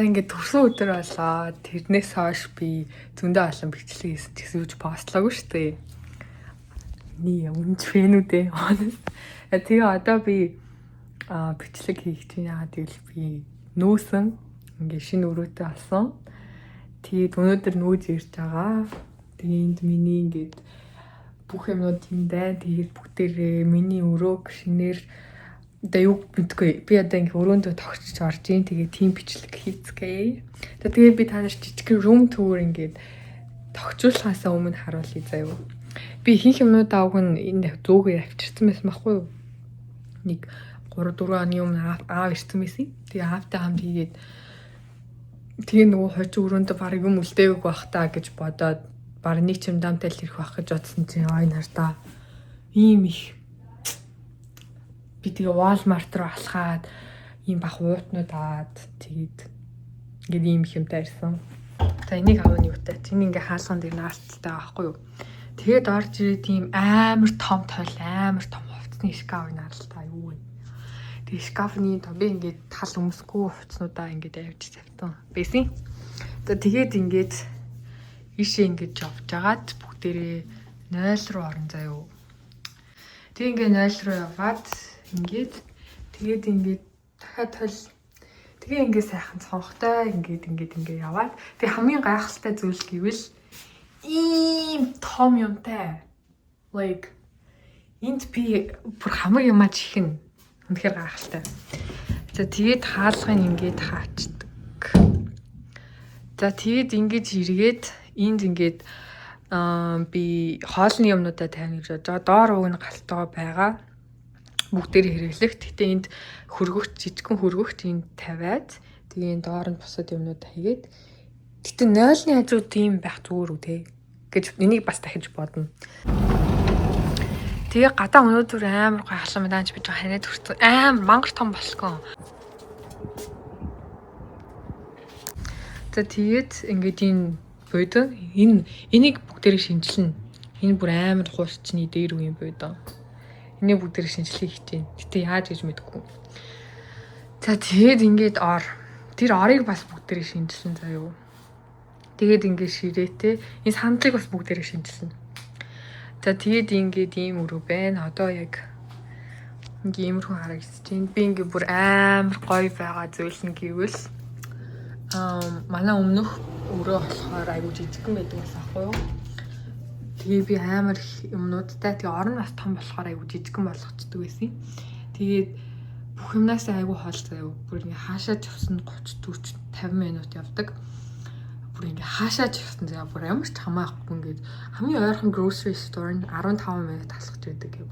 За ингээд төрсөн өдөр болоо тэрнээс хойш би зөндөө олон бичлэг хийсэн ч гэсэн юуж постлоогүй шүү дээ. Миний өмнөж фэнүүдээ. Тэгээ одоо би бичлэг хийх чинь яагаад гэвэл би нөөсөн ингээд шинэ өрөөтэй болсон. Тэгээд өнөөдөр нөөж ирж байгаа. Тэгээд миний ингээд бүх юмнууд юм байна. Тэгээд бүгдээрээ миний өрөөг шинээр одоо юу мэдгүй. Би одоо ингээ өрөөндөө тогтчих орж ийн. Тэгээд тийм бичлэг хийцгээе. Тэгээд би та нар жижиг room tour ингээд тогтжуулахаас өмнө харуулъя заяа. Би ихэнх юмнуудаа уг нь энэ зөөгөө авчирсан байсан байхгүй юу? Нэг 3-4 оны өмнө аав ирсэн байсан. Тэгээ аавтай хамт хийгээд тэгээ нөгөө хожим өрөөндөө баг юм үлдээвэг байх таа гэж бодоод баг нэг ч юм дамтай л ирэх байх гэж бодсон чинь ой нартаа ийм их би тэгээ Walmart руу алхаад ийм бах уутнууд аваад тэгээд ингээд ийм их юмтай ирсэн. За энийг авах нь юутай? Чиний ингээ хаалган дээр наалттай байхгүй юу? Тэгээд орж ирээ тийм амар том тойл амар том хувцсны шкаф наалтаа юу вэ? Тэгээд шкафны би ингээд тал өмсгөө хувцснуудаа ингээд авчиж тавьсан. Бэсэн. Тэгээд ингээд ишээ ингээд явж агаад бүгдээрээ 0 руу орон заяа. Тэг ингээд 0 руу яваад ингээд тэгээд ингээд дахиад тойл тэгээ ингээд сайхан цонхтой ингээд яваад тэг хамгийн гайхалтай зүйл гэвэл ийм том юмтай like энд би бүр хамаг юм аачихна үнэхээр гайхалтай. За тэгээд хаалгыг ингээд хаачдаг. За тэгээд ингээд эргээд энд ингээд би хоолны юмнуудаа тавина гэж бодож доор уг нь галтгаа байгаа. Бүгдээр хэрэглэх. Гэтэ энд хөргөгч жижигхэн хөргөгч энд тавиад тэгээд доор нь бусад юмнууд хийгээд гэтэ 0-ны хажуу тийм байх зүгээр үү те гэж энийг бас дахиж бодно. Тэгээ гадаа өнөөдөр амар гайхалтай мэдаанч биж ханаад хүрсэн. Амар мангар том болсгоо. За тэгээд ингээд энэ бойдоо энийг бүгдээрээ шинжилнэ. Энэ бүр амар хуурчны дээр үеийн бойдоо. Энийг бүгдээрээ шинжилгээ хийчихээн. Гэтэ яаж гэж мэдэхгүй. За тэгээд ингээд тэр орыг бас бүгдээрээ шинжилсэн заяа. Тэгээд ингээд ширээтэй энэ сандлыг бас бүгдээрээ шинжилсэн. За тэгээд ингээд ийм өрөө байна. Одоо яг ингээд иймэрхүү харагдаж байна. Би ингээд бүр амар гоё байгаа зүйл нь гэвэл манай өмнөх өрөө болохоор аягүй жижигхэн байдаг байхгүй юу? Тэгээ би амар юмнуудтай тэгээ орон бас том болохоор аягүй жижигхэн болгочдөг байсан. Тэгээд бүх юмнаас аягүй хоол заяа. Бүр ингээ хаашаа живсэн 30 40 50 минут явдаг. Бүр ингээ хаашаа живсэн заяа. Бүр ямар ч хамаахгүй ингээд хамгийн ойрхон grocery store нь 15 минут алхаж байдаг гэв.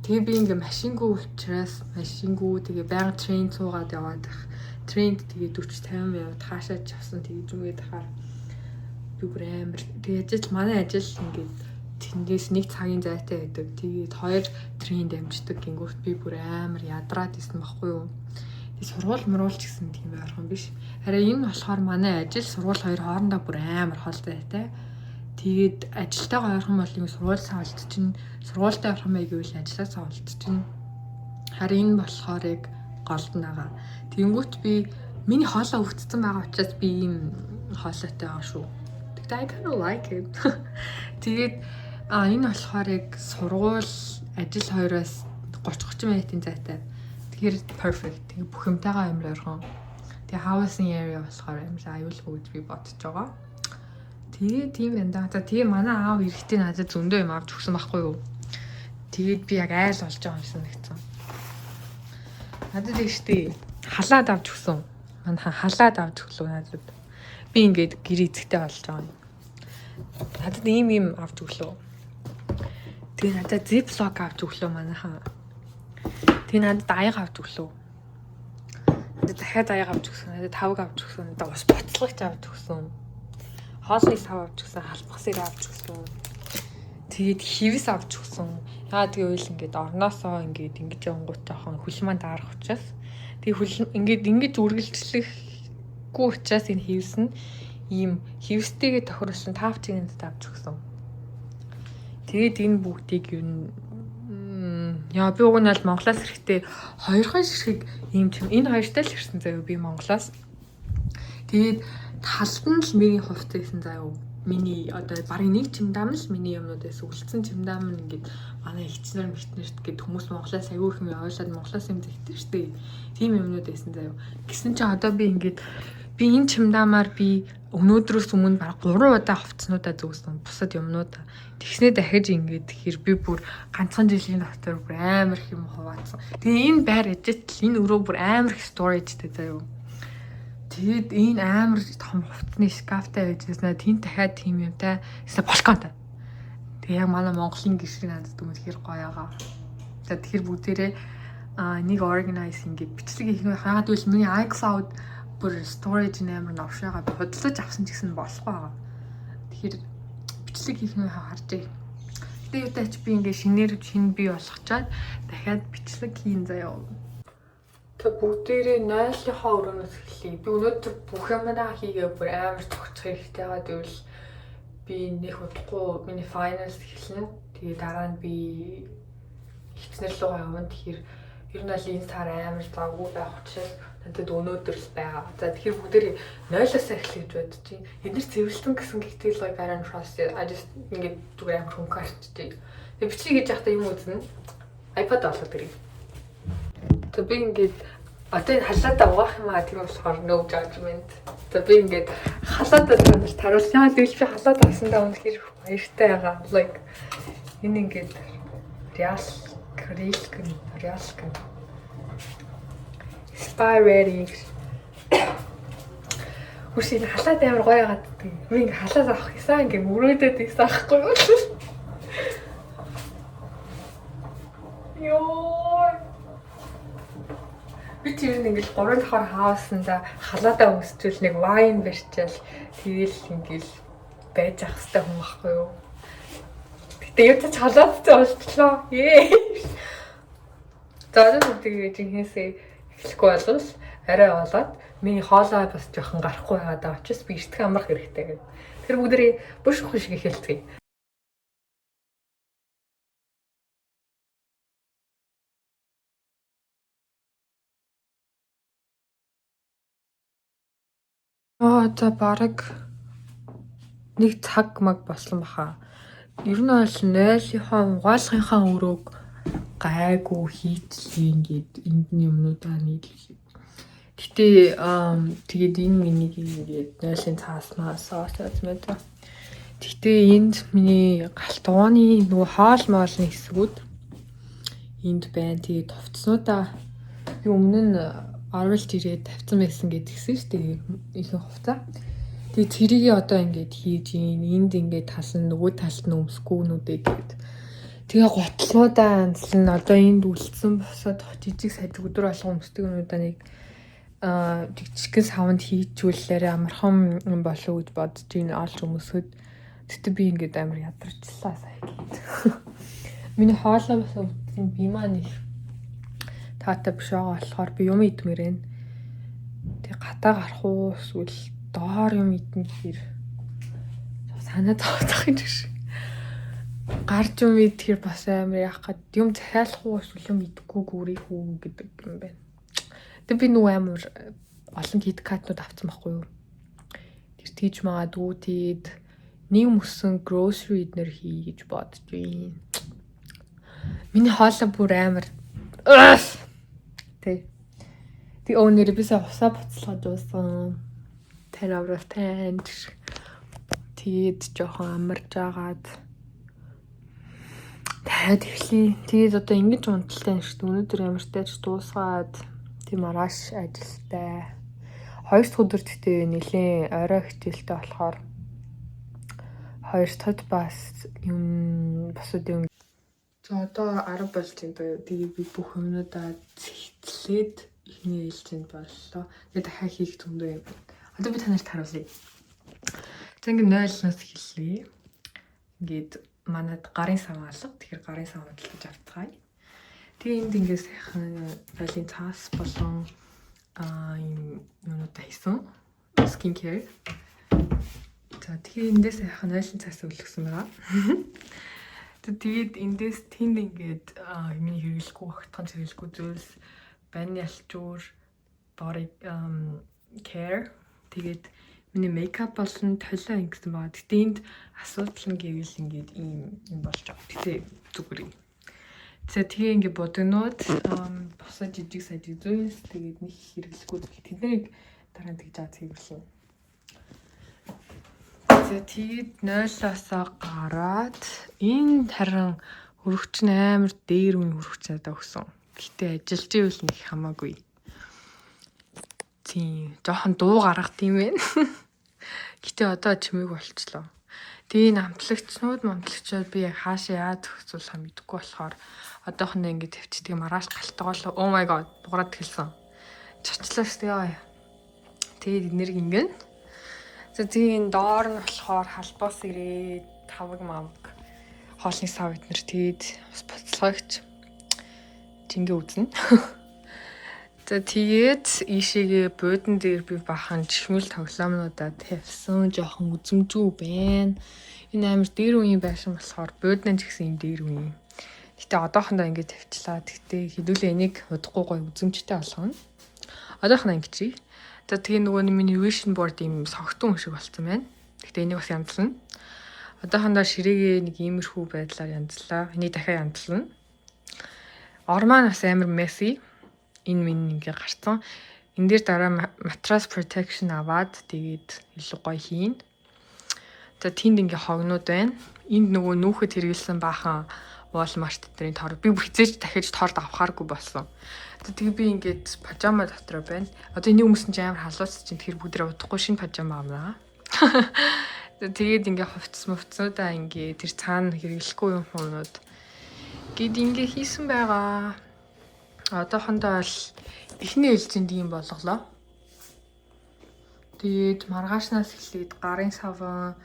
Тэгээ би ингээ машингүй учраас машингүй тэгээ байнга трейн цуугаад яваад байх. Трейнд тэгээ 40 50 минут хаашаа живсэн тэгээ зүгээд хахаар би бүр амар тэгээ манай ажил ингээд тэндээс нэг цагийн зайтай байдаг. Тэгээд 2 трейнд амждаг гингүүрт би бүр амар ядраад исэн баггүй юу. Тэгээ сургууль мөрүүлч гэсэн тийм ойрхон биш. Харин энэ болохоор манай ажил сургууль хоёр хоорондоо бүр амар холбоотой. Тэгээд ажилтайгаа ойрхон бол ингэ сургуульсаа олдчихно. Сургуультай ойрхон мэй гэвэл ажилласаа олдчихно. Харин энэ болохоор яг голднаага. Тэнгүүт би миний хоолоо өвдсөн байгаа учраас би ийм хоолойтой байгаа шүү. I kind of like it. Тэгээд энэ болохоор яг сургууль ажил хоёроос 30 минутын зайтай. Тэгэхээр perfect. Тэгээ бүх юмтайгаа амар ойрхон. Тэгээ housing area болохоор амар аюулгүй гэж би бодож байгаа. Тэгээ тийм байна да. За тэгээ манай аав эрэхтэй надад зөндөө юм авч өгсөн байхгүй юу? Тэгээд би яг айл болж байгаа юм санагдсан. Надад ихтэй халаад авч өгсөн. Манай халаад авч өглөө надад. Би ингээд гэр эзэгтэй болж байгаа юм. Надад ийм авч өглөө. Тэгээ надад ziplock авч өглөө манайхан. Тэгээ надад аяг авч өглөө. Надад дахиад аяг авч өгсөн. Надад тавг авч өгсөн. Надад ус боцлагч авч өгсөн. Хоолны сав авч өгсөн. Халбах сэр авч өгсөн. Тэгээд хивс авч өгсөн. Яагаад гэвэл ингээд орноосоо ингээд ингэж явангууд жоохон хөлман даарах учраас. Тэгээ ингэж үргэлжлэхгүй учраас энэ хивс нь ийм хивстэйгээ тохируулсан 5 цэгнэд авч өгсөн. Тэгээд энэ бүгдийг юу яа би уг нь аль Монголоос ирэхдээ хоёрхан ширхэг ийм тийм энэ хоёртай л ирсэн заяа би Монголоос. Тэгээд талд нь л миний хувьд гэсэн заяа. Миний одоо барыг нэг чимдаам л миний юмнуудаас үлдсэн чимдаам нь ингээд манай ихчнэр мэтнэрт гээд хүмүүс Монголоос аягүй их юм ойлгоод Монголоос юм зэгтэр штэ. Тийм юмнууд байсан заяа. Гэсэн чинь одоо би ингээд би энэ чимдаамаар би өнөөдрөөс өмнө бараг 3 удаа хувцснуудаа зөөсөн бусад юмнууд. Тэгснээ дахиж ингээд тэгэхээр би бүр ганцхан жилийн дотор бүр амар их юм хуваацсан. Тэгээ энэ байр эжэтэл энэ өрөө бүр амар их сторэжтэй заяа. Тэгээд энэ амар том хувцсны шкафтай байж яснаа тэн дахиад тийм юмтай эсвэл балконтай. Тэгээ яг манай Монголын гişрийг надад дүмэд хэр гоё байгаа. За тэгэхээр бүгдээрээ нэг organize ингээд бичлэг хийх нь хаагаад үл миний iCloud бүр storage амар навшаага бодлож авсан ч гэсэн болохгүй байгаа. Тэгэхээр бичлэг хийх нь харжээ. Гэтэ юутайч би ингээд шинэ бий болгочоод дахиад бичлэг хийн заяа. Тэг бүгдээрээ 0-ийнхаа өрөөнөөс эхлэе. Би өнөөдөр бүх юмаа хийгээ бүр амар цогцох хэрэгтэй байгаа гэвэл би нэх удахгүй миний finals эхэлнэ. Тэгээ дараа нь би ихснэр рүү явна. Тэгэхээр ер нь аль энэ сар амар завгүй байх учраас надад өнөөдөр л байгаа. За тэгэхээр бүгдээрээ 0-аас эхлэе гэж бодож байна. Эдгээр цэвэрлэн гэсэн гэхдээ like I don't trust it. I just ингээд зүгээр амар хөнгөрчтэй. Тэгээ бичлэг хийж явахдаа юм үзнэ. iPad олоод ирээ. Тэг би ингээд одоо энэ халаадаа угаах юм аа тийм болохоор no judgment. Тэг би ингээд халаадаа танаар таруулж яа л би халаад авсандаа үнэхээр баяртай байгаа. Like энэ ингээд реалк Spy ready. Үгүй энэ халаад амар гоё яагаад тийм. Би ингээд халаад авах гэсэн ингээд мөрөөдөд ийсэн аахгүй юу? Йоо. Би тийм ингээд 3 дахаар хаусанда халаадаа өмсчүүл нэг вайн барьчаал тэгэл ингээд байж ах хэвээр хүн байхгүй юу? Гэтэ юу ч халаадтай болчихлоо. За тэгээд жинхэнэсээ эхлэхгүй болвол арай болоод миний хоолой бас жоохон гарахгүй байгаа даа учраас би эртхэн амрах хэрэгтэй гэв. Тэр бүгдээ бүш хүн шиг эхэлцгээе. За бараг нэг цаг маг болсон баха. Ер нь бол 0-ийнхаа угаалгынхаа өрөөг гайгүй хийцлээ ингээд энд юмнуудаа нийлүүлээ. Гэтэ тэгээд энэ миний ингээд 0-ын цааснаас соосооц мэдээ. Гэтэ энд миний галт ууны нөгөө хоол моолны хэсгүүд энд байна. Тэгээд товцнуудаа би өмнө нь оруулж ирээд тавьсан байсан гэдгийгсэн шүү дээ. Ихэнх хувцас. Тэгээд тэрийг одоо ингээд хийж энд ингээд тал нь нөгөө талд нь өмсөхгүй нүдээ гээд. Тэгээ готлнуудаа анзлан одоо энд үлдсэн босоод жижиг сажигдөр болгон өмсдөг юмудаа нэг жижигхэн савнд хийжүүлээрээ амархан болов гэж бодож ийн олж өмсөд. Тэгтээ би ингээд амар ядарчлаа сая гээд. Миний хоолой бас өвдсөн би маань их таатай биш байгаа болохоор би юм идмээр байна. Тэгээ гатаа гарах уу эсвэл доор юм идэх гэхээр санаа зовчих юм шиг. Гарч юм идэхэр бас амар яах гээд юм захиалах уу эсвэл юм идэхгүй гүрийх үү гэдэг юм байна. Тэгээ би нүү амар олон киткатнууд авсан байхгүй юу. Тэр тийж магадгүй тэгээд нэг мөсөн grocery эднэр хий гэж бодож байна. Миний хоолой бүр амар Тэг өнөр бисаа усаа буцалгаж уусан. 10 out of 10. Тэгээд жоохон амарч агаад таад эхлэе. Тэгээд одоо ингэж унталтай шүү дээ. Өнөөдөр ямартайч дуусгаад тийм маргааш ажилтай. 2 дахь өдөр гэхдээ нэлээд орой хичээлтэй болохоор 2 дахьд бас юм босод юм. За одоо 10 болж байна. Тэгээд би бүх юмнуудаа зэгтлээд ихний ээлжинд боллоо. Тэгээд дахиад хийх зөндөө юм. Одоо би танарт харуулъя. За ингээд 0-наас эхэллээ. Ингээд манад гарын сав алга. Тэгэхээр гарын сав хөдөлгөж авцгаая. Тэгээ энд ингээд сайхан байлын цаас болон юм юмудаа хийсэн. Skin care. За тэгээ эндээс сайхан 0-ын цаас өлгсөн байгаа. Тэгээд эндээс тэнд ингээд миний хэрэглэхгүй багтхан хэрэглэхгүй зүйлс баны алчуур body care Тэгээд миний мейкап болон толио ингэсэн байгаа. Гэтэ энд асуудал нь гэвэл ингээд ийм болж байгаа. Гэтэ зүгээр юм. Тэгээ ингээд бодогнууд босоо жижиг сажиг зүйс тэгээд нэг хэрэглэхгүй. Тэднийг дараа нь тэгж хэвэрлээ. Тэгээд 0-аас гараад энэ харин хөрөгч нь амар дээр үн хөрөгч надад өгсөн. Гэтэ ажиллаж ивэл нэг хамаагүй. Тийм жоохон дуу гаргах тийм байна. Гэтэ одоо чимээг болчлоо. Тэгээ намтлагчнууд би яг хаашаа яад төгсүүлэх мэдэхгүй болохоор одоохондоо ингэ тавьчихдаг маргааш галтгаалаа. Oh my god дуурайд хэлсэн. Чочлоо шүү дээ. Тэгээд энерги ингэн. Тэгээ доор нь болохоор халбаас ирээд тавг мамг хоолны сав эднэр тэгээд бас боцлогч тингээ үзнэ. Тэгээд ийшээгээ буудан дээр би бахан жишмэл тоглоомнуудаа тавьсан жоохон үзэмжүү байна. Энэ амар дээр үеийн байшин болохоор буудан ч гэсэн юм дээр үеийн. Гэтэ одоохондоо ингэ тавьчлаа. Гэтэ хэдүүлээ энийг удахгүй гоё үзэмжтэй болгоно. Одоохондоо ингэчий. Тэгээ нөгөө миний vision board юм согтун шиг болсон байна. Гэтэ энийг бас янзлана. Одоохондоо ширээгээ нэг иймэрхүү байдлаар янзлаа. Энийг дахиад янзлана. Ор маань бас амар messy. Энэ минь ингээ гарцсан. Энд дээр дараа mattress protection аваад тэгээд илүү гоё хийн. Тэнд ингээ хогнууд байна. Энд нөгөө нүүхэд хэрэгэлсэн баахан Walmart дээр тор. Би хизээж дахиж торд авахааргүй болсон. Тэгээ би ингээд пажама дотроо байна. Одоо энийг өмсөн чинь амар халуус чинь тэр бүгдээ удахгүй шинэ пажама авнаа. Тэгээд ингээ хувцснуудаа ингээ тэр цаана хэрэглэхгүй юм хуунууд гээд ингээ хийсэн байгаа. Одоохондоо л эхний ээлжинд ийм болголоо. Тэгээд маргаашнаас эхлээд гарын саван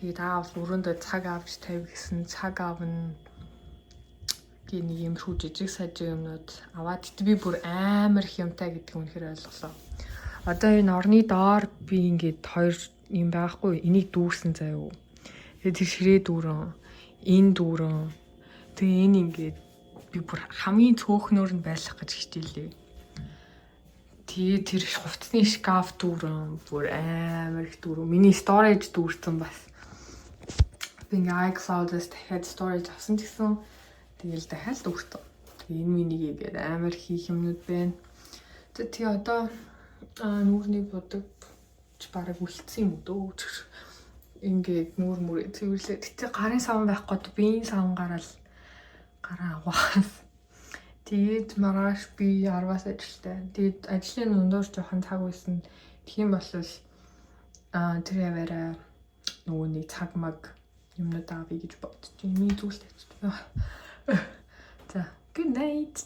тэгээд өрөөндөө цаг авч тавь гэсэн цаг авна. Нэг юм хүү жижиг сажиг юмнууд аваад би бүр амар хямтай гэдэг нь үнэхээр ойлголоо. Одоо энэ орны доор би ингээд хоёр юм байхгүй энийг дүүрсэн заяа. Тэгээд тэр ширээ дүүрэн, энэ дүүрэн. Тэгээ энэ ингээд би бүр хамгийн цөөхнөр нь байлгах гэж хичээлээ. Тэгээ тэр хувцсны шкаф дүүрэн бүр амар их дүүрэн. Миний storage дүүрсэн бас. Би ингээ iCloud-аас дахиад storage авсан гэсэн. Тэгэл дахиад дүүрсэн. Тэгээ энэ минийг ингээд амар хийх юмнууд байна. Тэгээ одоо нүүрний бодог бараг үлдсэн юм дөө. Ингээд мөр цэвэрлээ. Тэгтээ гарын саван байхгүй би энэ саван гараа аваас. Тэгээд маргааш би 10-аас ажилтай. Тэгээд ажлын дундуур жоохон цаг байсан. Тийм болвол тэр яваараа нөгөө нэг цаг маг юмнууд авъя гэж бодчих. Миний зүйлтэй. За, good night.